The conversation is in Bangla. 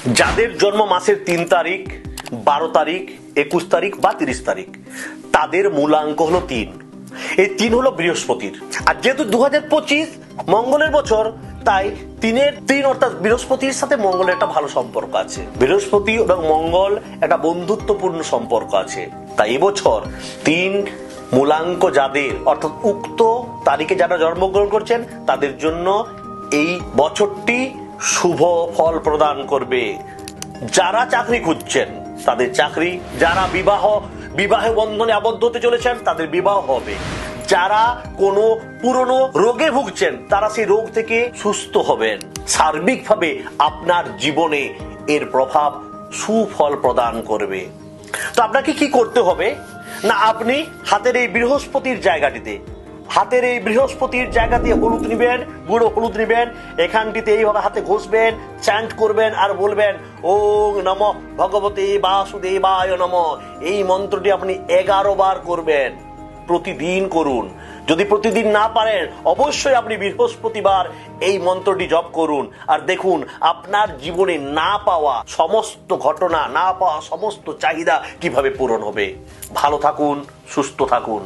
যাদের জন্ম মাসের 3 তারিখ, 12 তারিখ, 21 তারিখ বা 30 তারিখ, তাদের মূলাঙ্ক হলো 3। এই 3 হলো বৃহস্পতির। আর যেহেতু 2025 মঙ্গলের বছর, তাই 3 অর্থাৎ বৃহস্পতির সাথে মঙ্গলের একটা ভালো সম্পর্ক আছে। বৃহস্পতি এবং মঙ্গল একটা বন্ধুত্বপূর্ণ সম্পর্ক আছে। তাই এবছর 3 মূলাঙ্ক যাদের অর্থাৎ উক্ত তারিখে যারা জন্মগ্রহণ করছেন, তাদের জন্য এই বছরটি শুভ ফল প্রদান করবে। যারা চাকরি খুঁজছেন তাদের চাকরি, যারা বিবাহ বন্ধনে আবদ্ধ হতে চলেছেন তাদের বিবাহ হবে, যারা কোনো পুরনো রোগে ভুগছেন তারা সেই রোগ থেকে সুস্থ হবেন। সার্বিকভাবে আপনার জীবনে এর প্রভাব সুফল প্রদান করবে। তো আপনাকে কি করতে হবে না, আপনি হাতের এই বৃহস্পতির জায়গাতে হলুদ নিবেন, গুঁড়ো হলুদ নিবেন, এখানটিতে এইভাবে হাতে ঘষবেন, চ্যান্ট করবেন আর বলবেন ওং নমঃ ভগবতে বাসুদেবায় নমঃ। এই মন্ত্রটি আপনি 11 বার করবেন, প্রতিদিন করুন। যদি প্রতিদিন না পারেন, অবশ্যই আপনি বৃহস্পতিবার এই মন্ত্রটি জপ করুন, আর দেখুন আপনার জীবনে না পাওয়া সমস্ত ঘটনা, না পাওয়া সমস্ত চাহিদা কিভাবে পূরণ হবে। ভালো থাকুন, সুস্থ থাকুন।